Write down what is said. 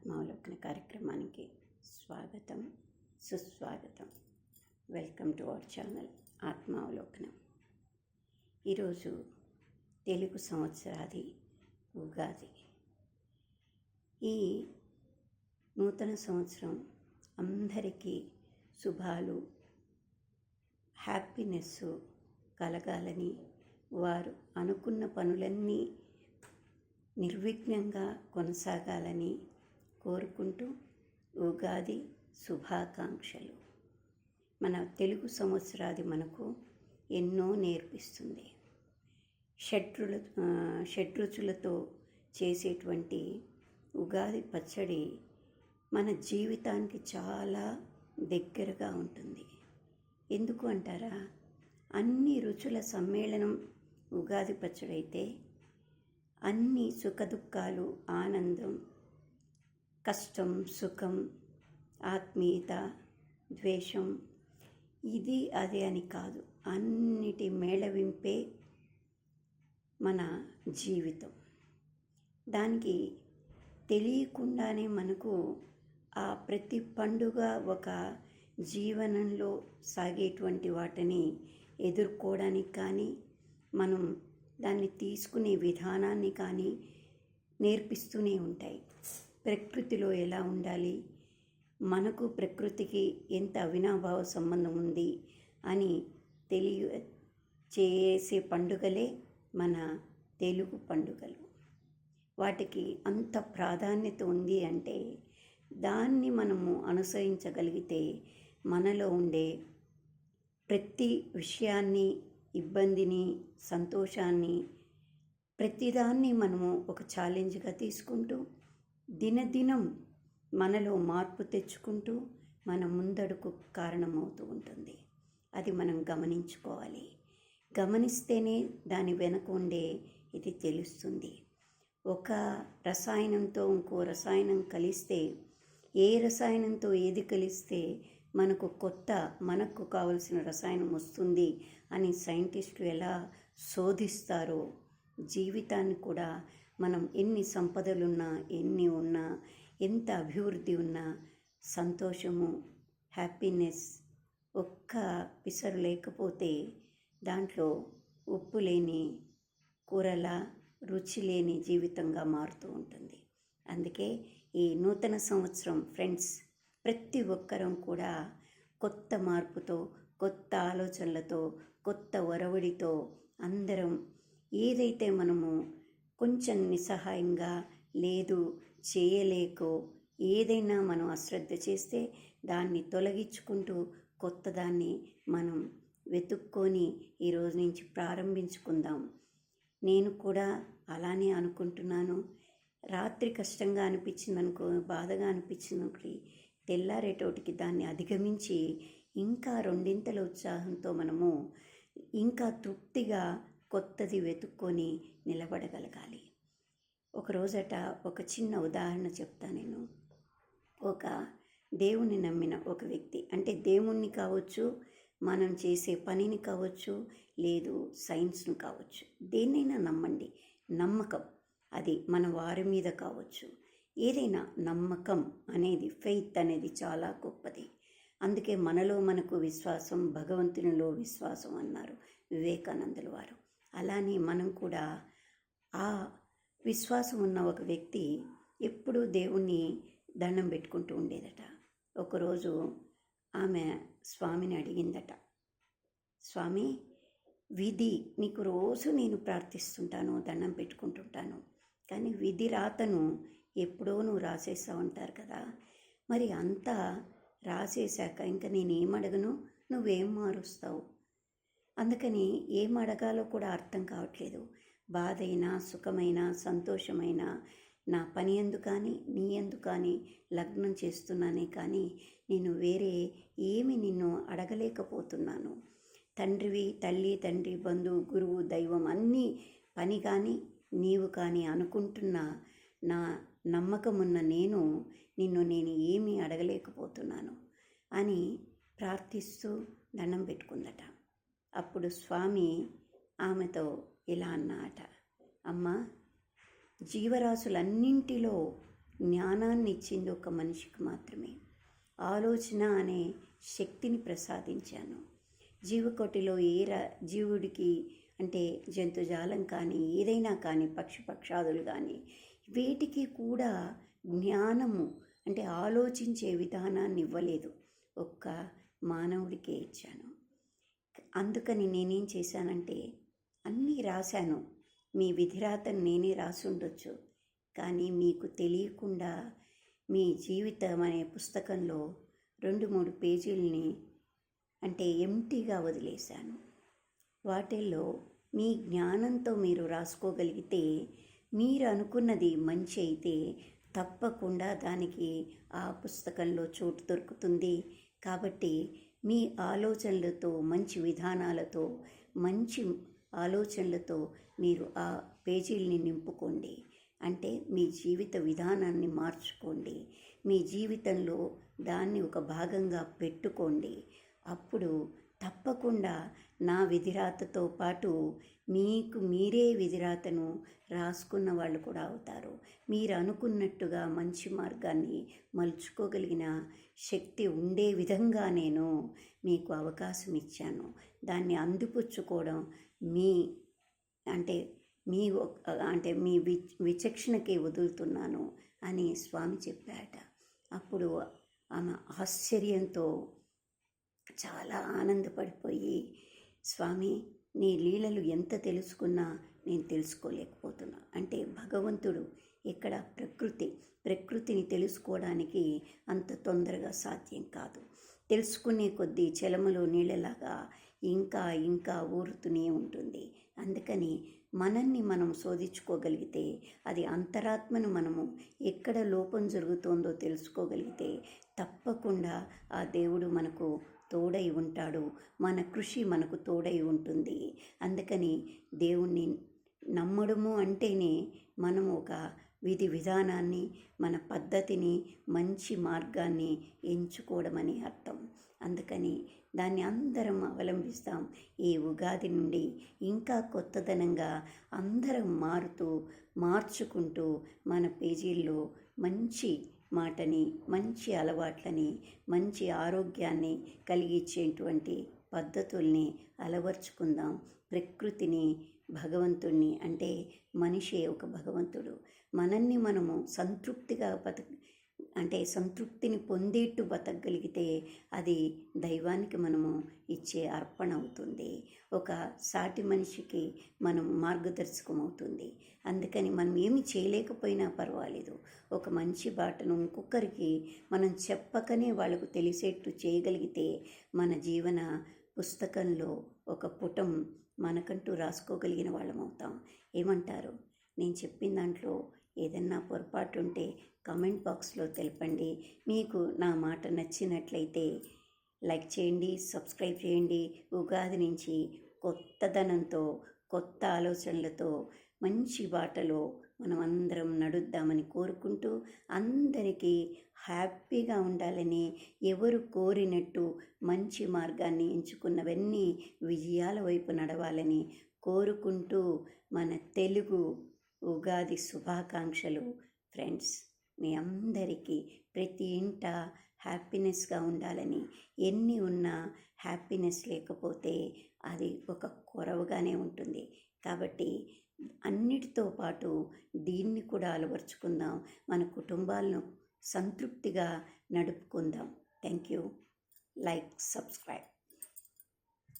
ఆత్మావలోకన కార్యక్రమానికి స్వాగతం, సుస్వాగతం. వెల్కమ్ టు అవర్ ఛానల్ ఆత్మావలోకనం. ఈరోజు తెలుగు సంవత్సరాది ఉగాది. ఈ నూతన సంవత్సరం అందరికీ శుభాలు, హ్యాపీనెస్ కలగాలని, వారు అనుకున్న పనులన్నీ నిర్విఘ్నంగా కొనసాగాలని కోరుకుంటూ ఉగాది శుభాకాంక్షలు. మన తెలుగు సంవత్సరాది మనకు ఎన్నో నేర్పిస్తుంది. షడ్రుచులతో చేసేటువంటి ఉగాది పచ్చడి మన జీవితానికి చాలా దగ్గరగా ఉంటుంది. ఎందుకు అంటారా? అన్ని రుచుల సమ్మేళనం ఉగాది పచ్చడి అయితే అన్ని సుఖదుఖాలు, ఆనందం, కష్టం, సుఖం, ఆత్మీయత, ద్వేషం, ఇది అదే అని కాదు, అన్నిటి మేళవింపే మన జీవితం. దానికి తెలియకుండానే మనకు ఆ ప్రతి పండుగ ఒక జీవనంలో సాగేటువంటి వాటిని ఎదుర్కోవడానికి కానీ, మనం దాన్ని తీసుకునే విధానాన్ని కానీ నేర్పిస్తూనే ఉంటాయి. ప్రకృతిలో ఎలా ఉండాలి, మనకు ప్రకృతికి ఎంత అవినాభావ సంబంధం ఉంది అని చేసే పండుగలే మన తెలుగు పండుగలు. వాటికి అంత ప్రాధాన్యత ఉంది అంటే దాన్ని మనము అనుసరించగలిగితే మనలో ఉండే ప్రతి విషయాన్ని, ఇబ్బందిని, సంతోషాన్ని, ప్రతిదాన్ని మనము ఒక ఛాలెంజ్గా తీసుకుంటూ దినదినం మనలో మార్పు తెచ్చుకుంటూ మన ముందడుకు కారణమవుతూ ఉంటుంది. అది మనం గమనించుకోవాలి. గమనిస్తేనే దాని వెనక ఉండే ఇది తెలుస్తుంది. ఒక రసాయనంతో ఇంకో రసాయనం కలిస్తే, ఏ రసాయనంతో ఏది కలిస్తే మనకు కావలసిన రసాయనం వస్తుంది అని సైంటిస్టులు ఎలా శోధిస్తారో, జీవితాన్ని కూడా మనం ఎన్ని సంపదలున్నా, ఎన్ని ఉన్నా, ఎంత అభివృద్ధి ఉన్నా, సంతోషము, హ్యాపీనెస్ ఒక్క పిసరు లేకపోతే దాంట్లో ఉప్పు లేని కూరల, రుచి లేని జీవితంగా మారుతూ ఉంటుంది. అందుకే ఈ నూతన సంవత్సరం ఫ్రెండ్స్, ప్రతి ఒక్కరం కూడా కొత్త మార్పుతో, కొత్త ఆలోచనలతో, కొత్త ఒరవడితో అందరం ఏదైతే మనము కొంచెం నిస్సహాయంగా లేదు చేయలేకో, ఏదైనా మనం అశ్రద్ధ చేస్తే దాన్ని తొలగించుకుంటూ కొత్తదాన్ని మనం వెతుక్కొని ఈరోజు నుంచి ప్రారంభించుకుందాం. నేను కూడా అలానే అనుకుంటున్నాను. రాత్రి కష్టంగా అనిపించిందనుకో, బాధగా అనిపించిందనుకో, తెల్లారేటోటికి దాన్ని అధిగమించి ఇంకా రెండింతల ఉత్సాహంతో మనము ఇంకా తృప్తిగా కొత్తది వెతుక్కొని నిలబడగలగాలి. ఒకరోజట ఒక చిన్న ఉదాహరణ చెప్తా నేను. ఒక దేవుని నమ్మిన ఒక వ్యక్తి, అంటే దేవుణ్ణి కావచ్చు, మనం చేసే పనిని కావచ్చు, లేదు సైన్స్ను కావచ్చు, దేన్నైనా నమ్మండి. నమ్మకం అది మన వారి మీద కావచ్చు, ఏదైనా నమ్మకం అనేది, ఫెయిత్ అనేది చాలా గొప్పది. అందుకే మనలో మనకు విశ్వాసం, భగవంతునిలో విశ్వాసం అన్నారు వివేకానందుల వారు. అలానే మనం కూడా ఆ విశ్వాసం ఉన్న ఒక వ్యక్తి ఎప్పుడూ దేవుణ్ణి దండం పెట్టుకుంటూ ఉండేదట. ఒకరోజు ఆమె స్వామిని అడిగిందట, స్వామి, విధి నీకు రోజు నేను ప్రార్థిస్తుంటాను, దండం పెట్టుకుంటుంటాను, కానీ విధి రాతను ఎప్పుడో నువ్వు రాసేసావు అంటారు కదా, మరి అంతా రాసేశాక ఇంకా నేనేం అడగను, నువ్వేం మారుస్తావు? అందుకని ఏం అడగాలో కూడా అర్థం కావట్లేదు. బాధైనా, సుఖమైనా, సంతోషమైనా నా పని ఎందు కానీ, నీ ఎందు కానీ లగ్నం చేస్తున్నానే కానీ నేను వేరే ఏమి నిన్ను అడగలేకపోతున్నాను. తండ్రివి, తల్లి, తండ్రి, బంధువు, గురువు, దైవం అన్నీ పని కానీ, నీవు కానీ అనుకుంటున్న నా నమ్మకమున్న నిన్ను నేను ఏమీ అడగలేకపోతున్నాను అని ప్రార్థిస్తూ దండం పెట్టుకుందట. అప్పుడు స్వామి ఆమెతో ఇలా అన్నట, అమ్మ, జీవరాశులన్నింటిలో జ్ఞానాన్ని ఇచ్చింది ఒక మనిషికి మాత్రమే. ఆలోచన అనే శక్తిని ప్రసాదించాను. జీవకోటిలో జీవుడికి అంటే జంతుజాలం కానీ ఏదైనా కానీ పక్షాదులు కానీ వీటికి కూడా జ్ఞానము అంటే ఆలోచించే విధానాన్ని ఇవ్వలేదు, ఒక్క మానవుడికే ఇచ్చాను. అందుకని నేనేం చేశానంటే అన్నీ రాశాను. మీ విధిరాతను నేనే రాసి ఉండొచ్చు, కానీ మీకు తెలియకుండా మీ జీవితం అనే పుస్తకంలో 2-3 పేజీలని అంటే ఎంటీగా వదిలేశాను. వాటిల్లో మీ జ్ఞానంతో మీరు రాసుకోగలిగితే, మీరు అనుకున్నది మంచి అయితే తప్పకుండా దానికి ఆ పుస్తకంలో చోటు దొరుకుతుంది. కాబట్టి మీ ఆలోచనలతో, మంచి విధానాలతో, మంచి ఆలోచనలతో మీరు ఆ పేజీల్ని నింపుకోండి. అంటే మీ జీవిత విధానాన్ని మార్చుకోండి, మీ జీవితంలో దాన్ని ఒక భాగంగా పెట్టుకోండి. అప్పుడు తప్పకుండా నా విధిరాతతో పాటు మీకు మీరే విధిరాతను రాసుకున్న వాళ్ళు కూడా అవుతారు. మీరు అనుకున్నట్టుగా మంచి మార్గాన్ని మలుచుకోగలిగిన శక్తి ఉండే విధంగా నేను మీకు అవకాశం ఇచ్చాను. దాన్ని అందిపుచ్చుకోవడం మీ అంటే మీ అంటే మీ విచక్షణకి వదులుతున్నాను అని స్వామి చెప్పాట. అప్పుడు ఆమె ఆశ్చర్యంతో చాలా ఆనందపడిపోయి, స్వామి నీ లీలలు ఎంత తెలుసుకున్నా నేను తెలుసుకోలేకపోతున్నా. అంటే భగవంతుడు ఇక్కడ ప్రకృతిని తెలుసుకోవడానికి అంత తొందరగా సాధ్యం కాదు. తెలుసుకునే కొద్దీ చెలమలో నీళ్ళలాగా ఇంకా ఇంకా ఊరుతూనే ఉంటుంది. అందుకని మనల్ని మనం శోధించుకోగలిగితే, అది అంతరాత్మను మనము ఎక్కడ లోపం జరుగుతోందో తెలుసుకోగలిగితే తప్పకుండా ఆ దేవుడు మనకు తోడై ఉంటాడు, మన కృషి మనకు తోడై ఉంటుంది. అందుకని దేవుణ్ణి నమ్మడము అంటేనే మనము ఒక విధి విధానాన్ని, మన పద్ధతిని, మంచి మార్గాన్ని ఎంచుకోవడం అని అర్థం. అందుకని దాన్ని అందరం అవలంబిస్తాం. ఈ ఉగాది నుండి ఇంకా కొత్తదనంగా అందరం మార్చుకుంటూ మన పేజీల్లో మంచి మాటని, మంచి అలవాట్లని, మంచి ఆరోగ్యాన్ని కలిగించేటువంటి పద్ధతుల్ని అలవర్చుకుందాం. ప్రకృతిని, భగవంతుణ్ణి అంటే మనిషే ఒక భగవంతుడు. మనల్ని మనము సంతృప్తిగా సంతృప్తిని పొందేట్టు బతకగలిగితే అది దైవానికి మనము ఇచ్చే అర్పణ అవుతుంది. ఒక సాటి మనిషికి మనం మార్గదర్శకం అవుతుంది. అందుకని మనం ఏమి చేయలేకపోయినా పర్వాలేదు, ఒక మంచి బాటను ఇంకొకరికి మనం చెప్పకనే వాళ్ళకు తెలిసేట్టు చేయగలిగితే మన జీవన పుస్తకంలో ఒక పుటం మనకంటూ రాసుకోగలిగిన వాళ్ళం అవుతాం. ఏమంటారు? నేను చెప్పిన దాంట్లో ఏదన్నా పొరపాటు ఉంటే కామెంట్ బాక్స్లో తెలపండి. మీకు నా మాట నచ్చినట్లయితే లైక్ చేయండి, సబ్స్క్రైబ్ చేయండి. ఉగాది నుంచి కొత్తదనంతో, కొత్త ఆలోచనలతో, మంచి బాటలో మనం అందరం నడుద్దామని కోరుకుంటూ, అందరికీ హ్యాపీగా ఉండాలని, ఎవరు కోరినట్టు మంచి మార్గాన్ని ఎంచుకున్నవన్నీ విజయాల వైపు నడవాలని కోరుకుంటూ మన తెలుగు ఉగాది శుభాకాంక్షలు ఫ్రెండ్స్. మీ అందరికీ ప్రతి ఇంట హ్యాపీనెస్గా ఉండాలని. ఎన్ని ఉన్నా హ్యాపీనెస్ లేకపోతే అది ఒక కొరవగానే ఉంటుంది. కాబట్టి అన్నిటితో పాటు దీన్ని కూడా అలవర్చుకుందాం, మన కుటుంబాలను సంతృప్తిగా నడుపుకుందాం. Thank you. Like, subscribe.